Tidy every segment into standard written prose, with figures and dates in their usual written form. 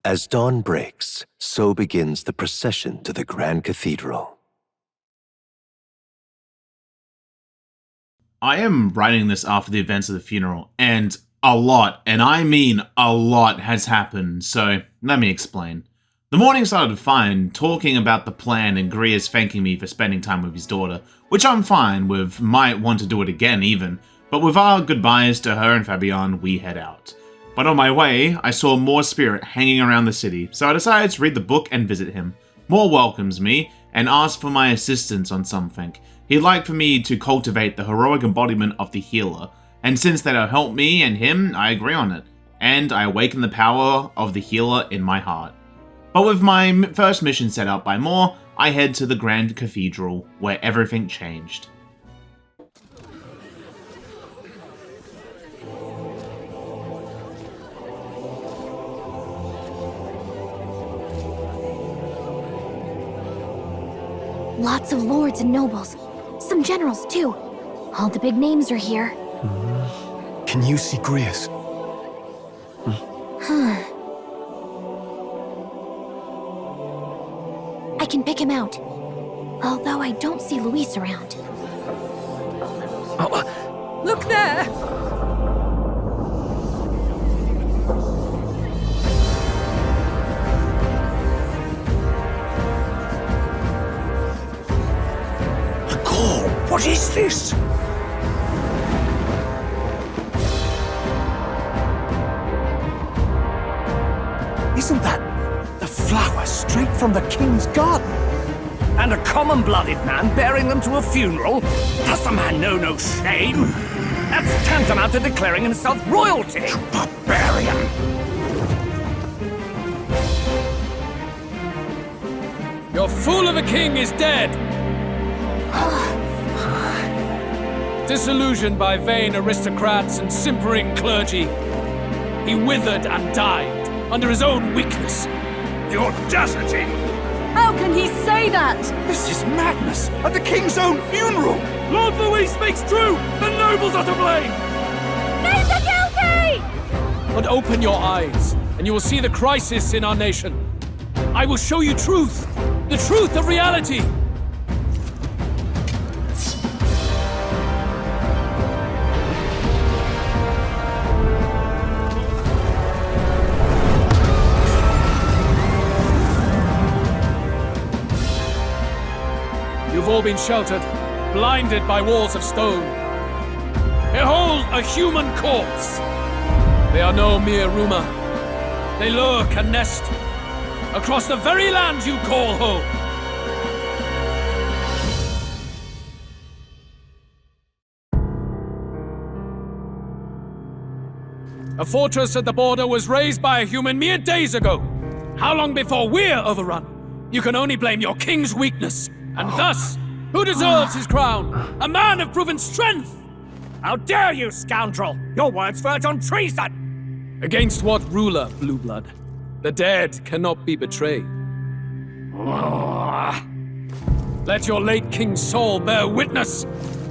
As dawn breaks, so begins the procession to the Grand Cathedral. I am writing this after the events of the funeral, and a lot, and I mean a lot, has happened, so let me explain. The morning started fine, talking about the plan and Greer's thanking me for spending time with his daughter, which I'm fine with, might want to do it again even, but with our goodbyes to her and Fabian, we head out. But on my way, I saw more spirit hanging around the city, so I decided to read the book and visit him. Moore welcomes me, and asks for my assistance on something. He'd like for me to cultivate the heroic embodiment of the healer, and since that'll help me and him, I agree on it, and I awaken the power of the healer in my heart. But with my first mission set out by Moore, I head to the Grand Cathedral, where everything changed. Lots of lords and nobles. Some generals, too. All the big names are here. Can you see Greer's? I can pick him out. Although I don't see Luis around. Look there! What is this? Isn't that the flower straight from the king's garden? And a common-blooded man bearing them to a funeral? Does the man know no shame? That's tantamount to declaring himself royalty! You barbarian! Your fool of a king is dead! Disillusioned by vain aristocrats and simpering clergy, he withered and died under his own weakness. The audacity! How can he say that? This is madness! At the king's own funeral! Lord Louis speaks true! The nobles are to blame! Names are guilty! But open your eyes, and you will see the crisis in our nation. I will show you truth, the truth of reality. You've all been sheltered, blinded by walls of stone. Behold a human corpse! They are no mere rumor. They lurk and nest across the very land you call home. A fortress at the border was raised by a human mere days ago. How long before we're overrun? You can only blame your king's weakness. And thus, who deserves his crown? A man of proven strength! How dare you, scoundrel! Your words verge on treason! Against what ruler, Blue Blood? The dead cannot be betrayed. Let your late king's soul bear witness.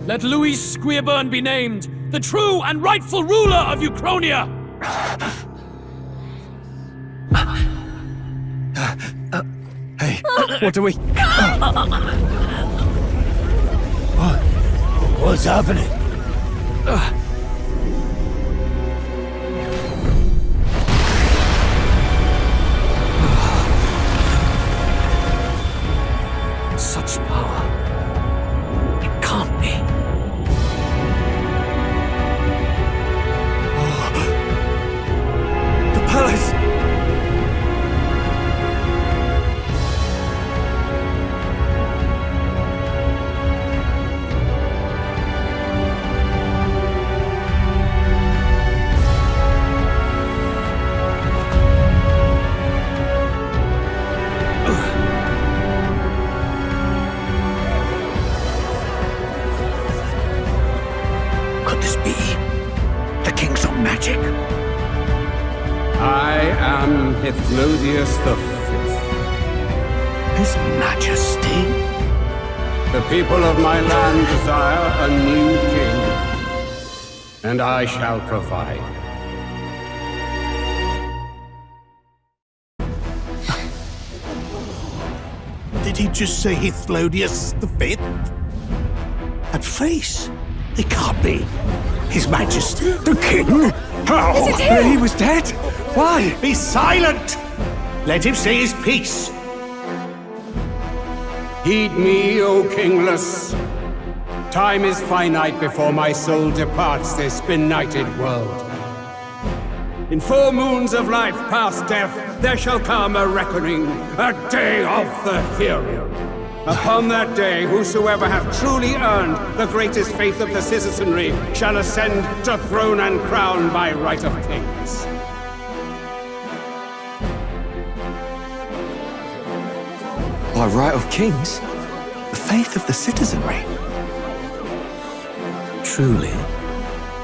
Let Louis Squeerburn be named the true and rightful ruler of Uchronia. Hey, what do we... What's happening? Such power. It can't be. The palace! Could this be the king's own magic? I am Hypnodius V. His Majesty? The people of my land desire a new king, and I shall provide. Did he just say Hithlodius V? That face? It can't be. His Majesty. The king? How? He was dead? Why? Be silent! Let him say his piece. Heed me, O kingless. Time is finite before my soul departs this benighted world. In 4 moons of life past death, there shall come a reckoning, a day of the hero. Upon that day, whosoever hath truly earned the greatest faith of the citizenry shall ascend to throne and crown by right of kings. By right of kings? The faith of the citizenry? Truly?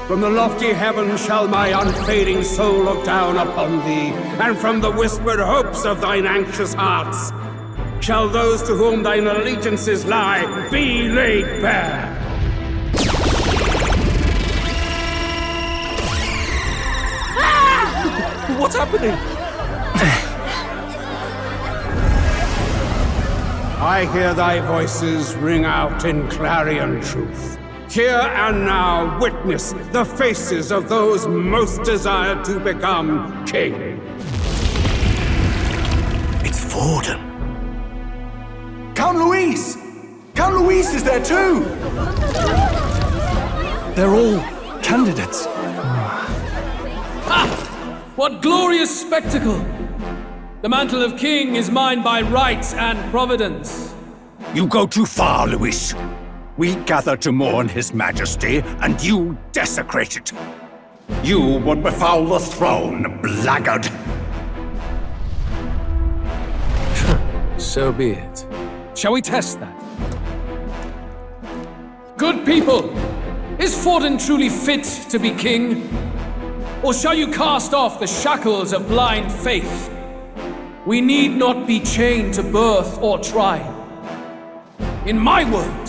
From the lofty heavens shall my unfading soul look down upon thee, and from the whispered hopes of thine anxious hearts shall those to whom thine allegiances lie be laid bare. What's happening? I hear thy voices ring out in clarion truth. Here and now witness the faces of those most desired to become king. It's Forden. Count Louise! Count Louise is there too! They're all candidates. Ha! What glorious spectacle! The mantle of king is mine by rights and providence. You go too far, Louis. We gather to mourn His Majesty, and you desecrate it. You would befoul the throne, blackguard. So be it. Shall we test that? Good people, is Forden truly fit to be king? Or shall you cast off the shackles of blind faith? We need not be chained to birth or trial. In my word,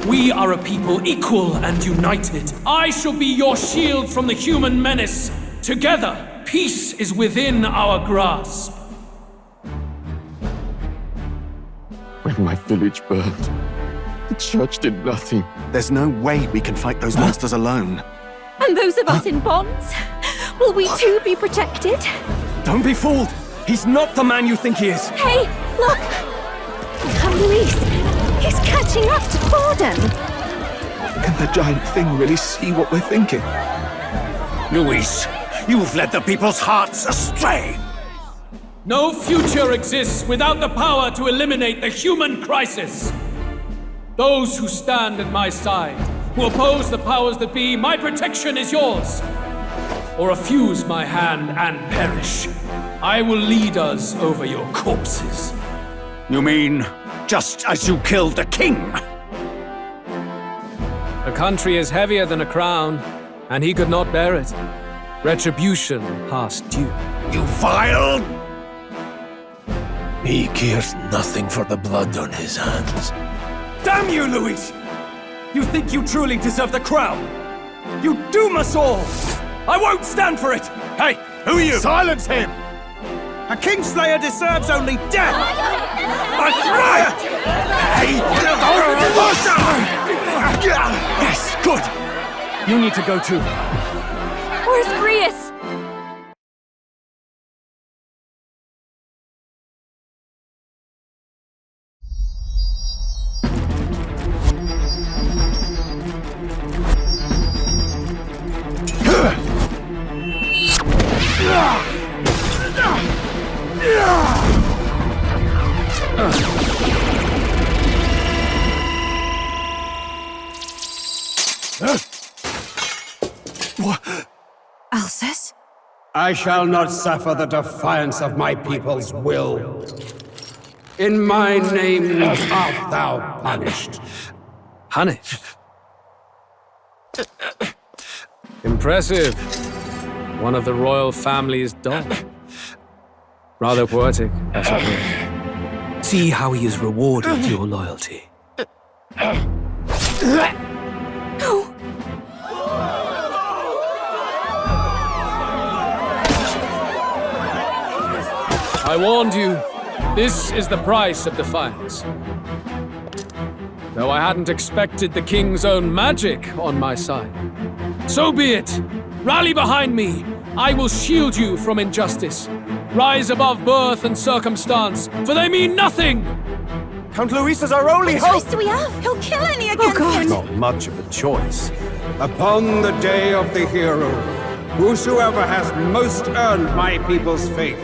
we are a people equal and united. I shall be your shield from the human menace. Together, peace is within our grasp. When my village burned, the church did nothing. There's no way we can fight those monsters alone. And those of us in bonds? Will we too be protected? Don't be fooled. He's not the man you think he is. Hey, look! Come, Luis. He's catching up to Forden. Can the giant thing really see what we're thinking? Luis, you've led the people's hearts astray. No future exists without the power to eliminate the human crisis. Those who stand at my side, who oppose the powers that be, my protection is yours. Or refuse my hand and perish. I will lead us over your corpses. You mean, just as you killed the king? A country is heavier than a crown, and he could not bear it. Retribution past due. You vile... He cares nothing for the blood on his hands. Damn you, Luis! You think you truly deserve the crown? You doom us all! I won't stand for it! Hey, who are you? Silence him! A Kingslayer deserves only death! That's right! Hey! Yes, good! You need to go too. Where's Grius? Alsus? I shall not suffer the defiance of my people's will. In my name art thou punished. Punished? Impressive. One of the royal family's dog. Rather poetic, I suppose. See how he has rewarded your loyalty. No! I warned you. This is the price of defiance. Though I hadn't expected the king's own magic on my side. So be it. Rally behind me. I will shield you from injustice. Rise above birth and circumstance, for they mean nothing! Count Luis is our only What hope! choice do we have? He'll kill any against him! Not much of a choice. Upon the day of the hero, whosoever has most earned my people's faith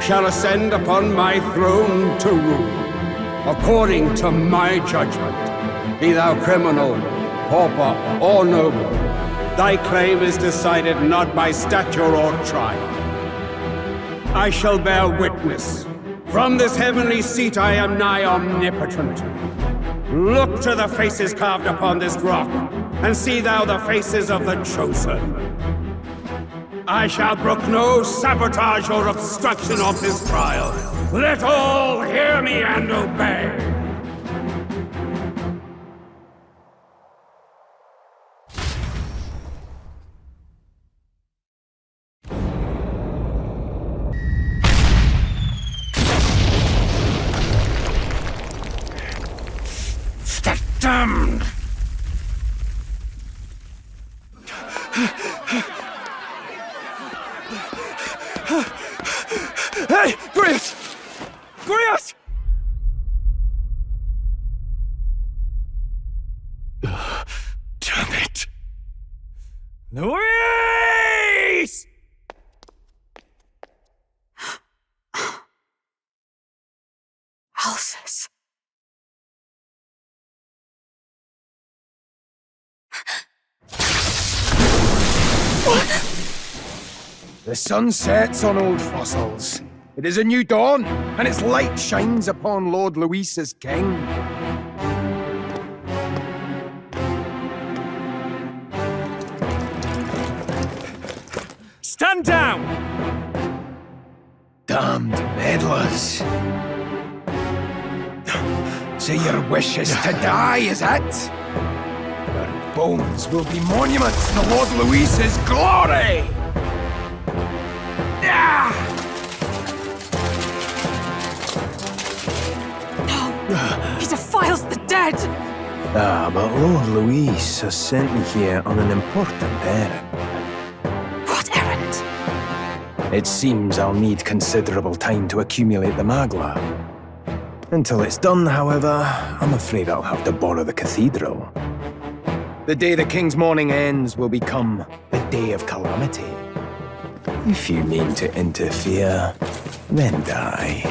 shall ascend upon my throne to rule, according to my judgment. Be thou criminal, pauper, or noble, thy claim is decided not by stature or trial. I shall bear witness. From this heavenly seat I am nigh omnipotent. Look to the faces carved upon this rock, and see thou the faces of the chosen. I shall brook no sabotage or obstruction of this trial. Let all hear me and obey. Damned! Hey! Grius! Grius! Damn it! Luis! Alsus. The sun sets on old fossils. It is a new dawn, and its light shines upon Lord Luis's king. Stand down! Damned meddlers. So your wish is to die, is it? Your bones will be monuments to Lord Luis's glory! He defiles the dead! Ah, but Lord Luis has sent me here on an important errand. What errand? It seems I'll need considerable time to accumulate the Magla. Until it's done, however, I'm afraid I'll have to borrow the cathedral. The day the king's mourning ends will become the day of calamity. If you mean to interfere, then die.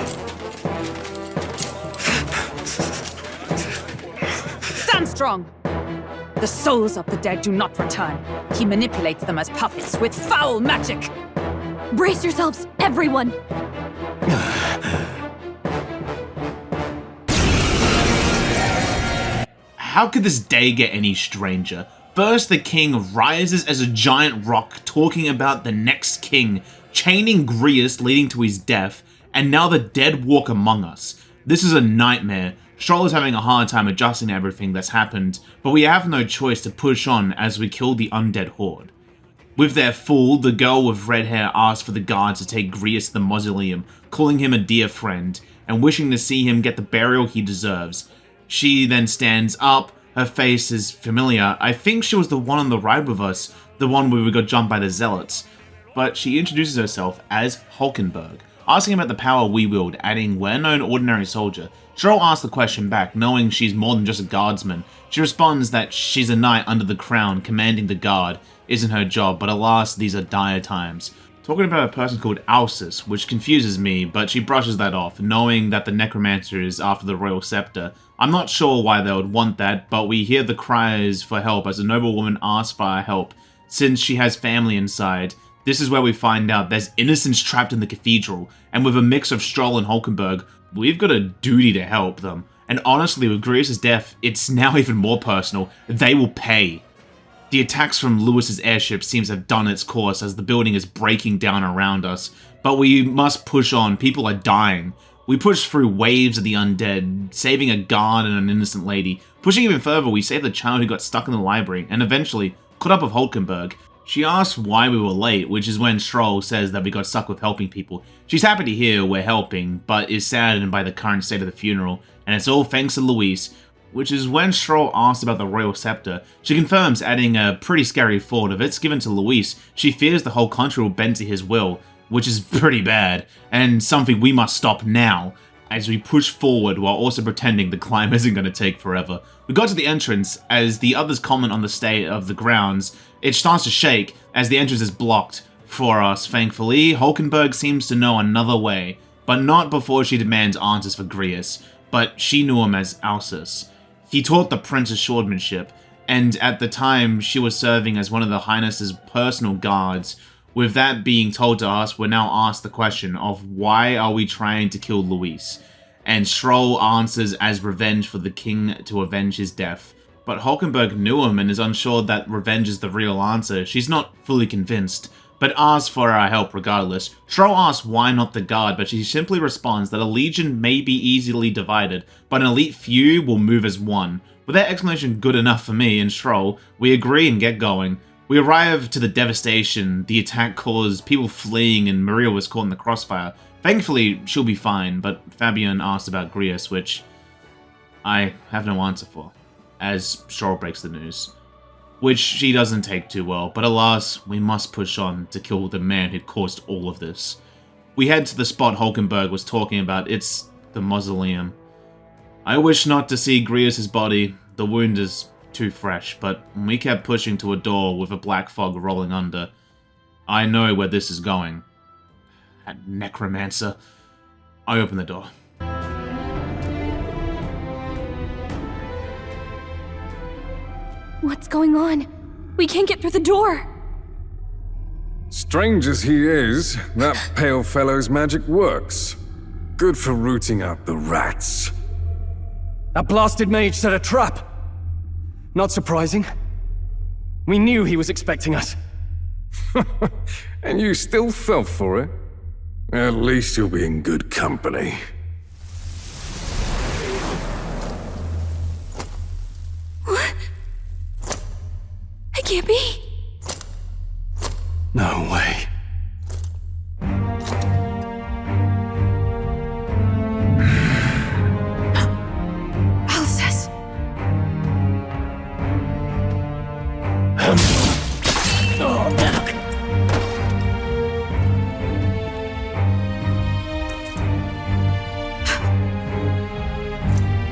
Stand strong! The souls of the dead do not return. He manipulates them as puppets with foul magic! Brace yourselves, everyone! How could this day get any stranger? First, the king rises as a giant rock, talking about the next king, chaining Grius, leading to his death, and now the dead walk among us. This is a nightmare. Strolla's having a hard time adjusting to everything that's happened, but we have no choice to push on as we kill the undead horde. With their fool, the girl with red hair asks for the guards to take Grius to the mausoleum, calling him a dear friend, and wishing to see him get the burial he deserves. She then stands up. Her face is familiar. I think she was the one on the ride with us, the one where we got jumped by the zealots. But she introduces herself as Hulkenberg, asking about the power we wield, adding, "We're no ordinary soldier." Stroll asks the question back, knowing she's more than just a guardsman. She responds that she's a knight under the crown, commanding the guard isn't her job, but alas, these are dire times. Talking about a person called Alsus, which confuses me, but she brushes that off, knowing that the necromancer is after the royal scepter. I'm not sure why they would want that, but we hear the cries for help as a noblewoman asks for our help, since she has family inside. This is where we find out there's innocents trapped in the cathedral, and with a mix of Stroll and Hulkenberg, we've got a duty to help them. And honestly, with Grius' death, it's now even more personal. They will pay. The attacks from Lewis's airship seems to have done its course as the building is breaking down around us, but we must push on. People are dying. We push through waves of the undead, saving a guard and an innocent lady. Pushing even further, we save the child who got stuck in the library, and eventually caught up with Hulkenberg. She asks why we were late, which is when Stroll says that we got stuck with helping people. She's happy to hear we're helping, but is saddened by the current state of the funeral, and it's all thanks to Luis, which is when Stroll asks about the royal scepter. She confirms, adding a pretty scary thought: if it's given to Luis, she fears the whole country will bend to his will, which is pretty bad, and something we must stop now, as we push forward while also pretending the climb isn't going to take forever. We got to the entrance. As the others comment on the state of the grounds, it starts to shake as the entrance is blocked for us. Thankfully, Hulkenberg seems to know another way, but not before she demands answers for Grius, but she knew him as Alsus. He taught the prince's swordsmanship, and at the time she was serving as one of the Highness's personal guards. With that being told to us, we're now asked the question of why are we trying to kill Luis? And Stroll answers as revenge for the king to avenge his death. But Hulkenberg knew him and is unsure that revenge is the real answer. She's not fully convinced, but asks for our help regardless. Stroll asks why not the guard, but she simply responds that a legion may be easily divided, but an elite few will move as one. With that explanation good enough for me and Stroll, we agree and get going. We arrive to the devastation the attack caused, people fleeing, and Maria was caught in the crossfire. Thankfully, she'll be fine, but Fabian asked about Grius, which I have no answer for, as Stroll breaks the news. Which she doesn't take too well, but alas, we must push on to kill the man who caused all of this. We head to the spot Hulkenberg was talking about. It's the mausoleum. I wish not to see Grius' body. The wound is too fresh, but we kept pushing to a door with a black fog rolling under. I know where this is going. That necromancer. I open the door. What's going on? We can't get through the door. Strange as he is, that pale fellow's magic works. Good for rooting out the rats. That blasted mage set a trap. Not surprising. We knew he was expecting us. And you still fell for it? At least you'll be in good company. What? It can't be. No way. Alsus.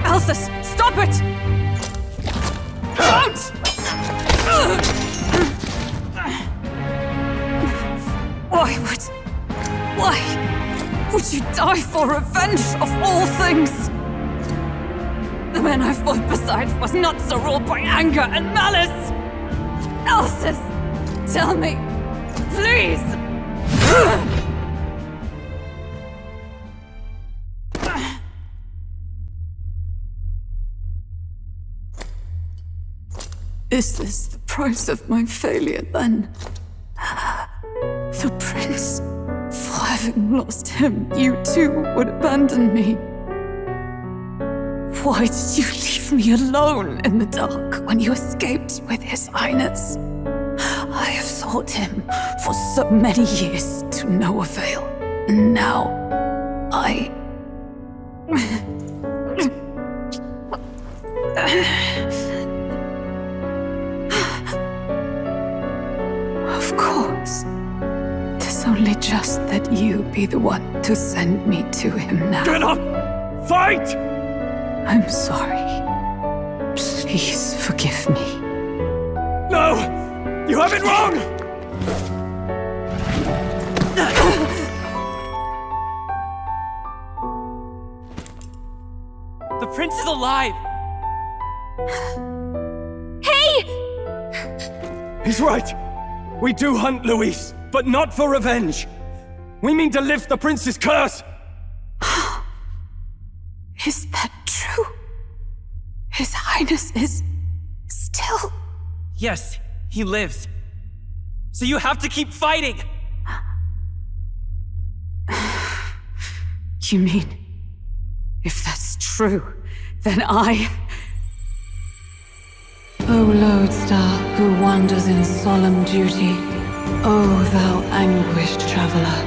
Alsus, stop it! Don't! Why would you die for revenge of all things? The man I fought beside was not so ruled by anger and malice. Alsus, tell me, please. Is this the price of my failure, then? The prince, for having lost him, you too would abandon me. Why did you leave me alone in the dark when you escaped with his highness? I have sought him for so many years to no avail, and now I... Of course. 'Tis only just that you be the one to send me to him now. Get up! Fight! I'm sorry. Please forgive me. No! You have it wrong! The prince is alive! Hey! He's right. We do hunt Luis, but not for revenge. We mean to lift the prince's curse. Is that true? His Highness is still... Yes, he lives. So you have to keep fighting! You mean, if that's true, then I... O lodestar who wanders in solemn duty, O thou anguished traveler,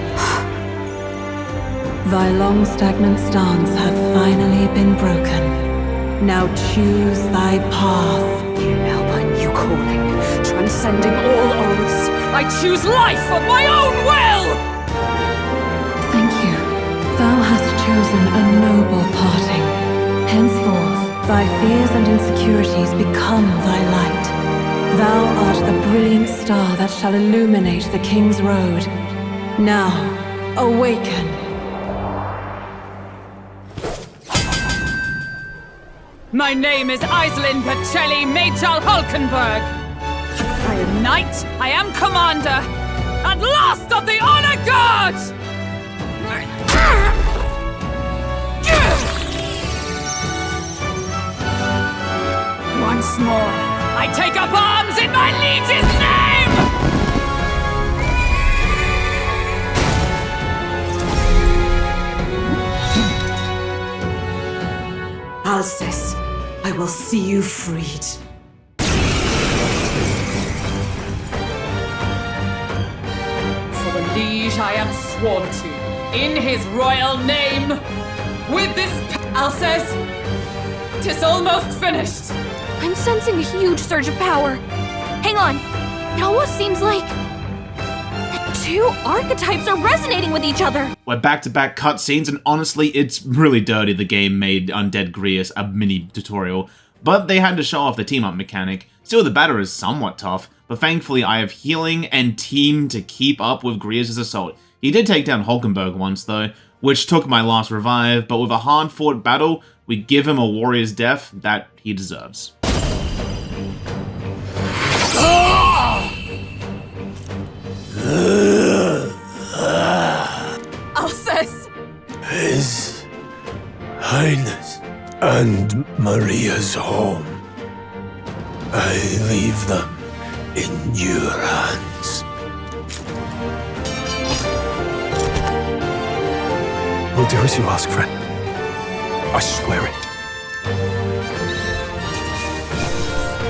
thy long stagnant stance hath finally been broken. Now choose thy path. Now my new calling, transcending all oaths, I choose life of my own will! Thank you. Thou hast chosen a noble parting. Henceforth, thy fears and insecurities become thy light. Thou art the brilliant star that shall illuminate the King's Road. Now, awaken. My name is Iselin Pacelli Majal Hulkenberg. I am knight, I am commander, and last of the Honor Guard! Once more, I take up arms in my liege's name! Alcest, I will see you freed. For the liege I am sworn to, in his royal name, with this Alcest, 'tis almost finished. I'm sensing a huge surge of power. Hang on. It almost seems like the two archetypes are resonating with each other. We're back-to-back cutscenes, and honestly, it's really dirty the game made Undead Grius a mini tutorial, but they had to show off the team-up mechanic. Still, the battle is somewhat tough, but thankfully I have healing and team to keep up with Grius' assault. He did take down Hulkenberg once though, which took my last revive, but with a hard-fought battle, we give him a warrior's death that he deserves. Alcest! His Highness and Maria's home. I leave them in your hands. We'll do as you ask, friend. I swear it.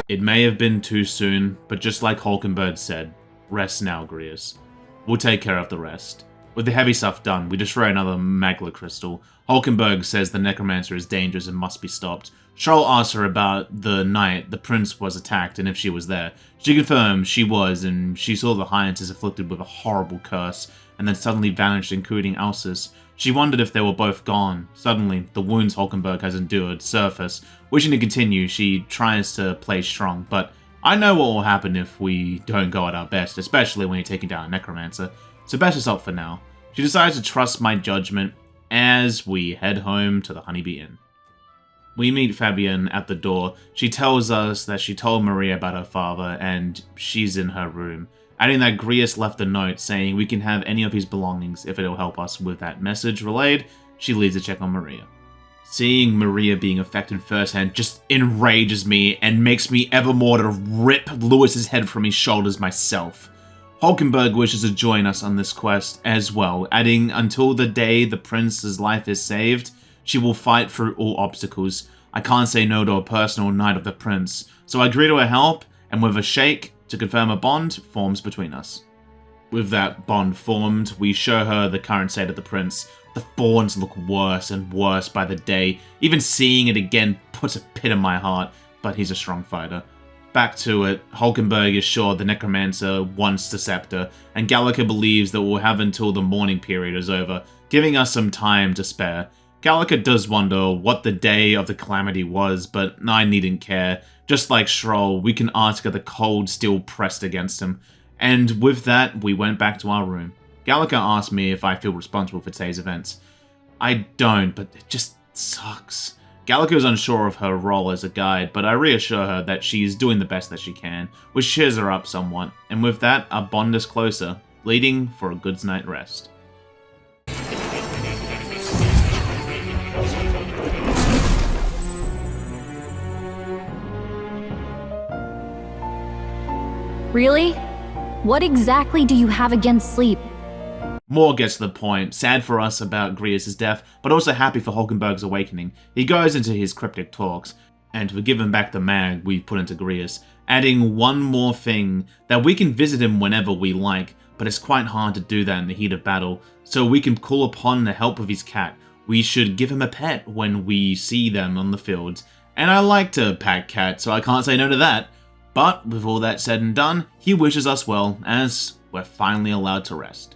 It may have been too soon, but just like Hulkenberg said, rest now, Grius. We'll take care of the rest. With the heavy stuff done, we destroy another Magla crystal. Hulkenberg says the Necromancer is dangerous and must be stopped. Charles asks her about the night the prince was attacked and if she was there. She confirmed she was, and she saw the Highness afflicted with a horrible curse, and then suddenly vanished, including Alcest. She wondered if they were both gone. Suddenly, the wounds Hulkenberg has endured surface. Wishing to continue, she tries to play strong, but I know what will happen if we don't go at our best, especially when you're taking down a Necromancer. So best us up for now. She decides to trust my judgment as we head home to the Honeybee Inn. We meet Fabienne at the door. She tells us that she told Maria about her father and she's in her room, adding that Grius left a note saying we can have any of his belongings if it'll help us with that message relayed. She leaves to check on Maria. Seeing Maria being affected firsthand just enrages me and makes me ever more to rip Lewis's head from his shoulders myself. Hulkenberg wishes to join us on this quest as well, adding until the day the prince's life is saved, she will fight through all obstacles. I can't say no to a personal knight of the prince, so I agree to her help, and with a shake to confirm a bond forms between us. With that bond formed, we show her the current state of the prince. The thorns look worse and worse by the day. Even seeing it again puts a pit in my heart, but he's a strong fighter. Back to it, Hulkenberg is sure the Necromancer wants the scepter, and Gallica believes that we'll have until the mourning period is over, giving us some time to spare. Gallica does wonder what the day of the calamity was, but I needn't care. Just like Schroll, we can ask her the cold steel pressed against him. And with that, we went back to our room. Gallica asked me if I feel responsible for today's events. I don't, but it just sucks. Gallica is unsure of her role as a guide, but I reassure her that she's doing the best that she can, which cheers her up somewhat, and with that, our bond is closer, leading for a good night's rest. Really? What exactly do you have against sleep? More gets to the point, sad for us about Grius' death, but also happy for Hulkenberg's awakening. He goes into his cryptic talks, and we give him back the mag we put into Grius, adding one more thing that we can visit him whenever we like, but it's quite hard to do that in the heat of battle, so we can call upon the help of his cat. We should give him a pet when we see them on the fields, and I like to pet cats, so I can't say no to that. But with all that said and done, he wishes us well, as we're finally allowed to rest.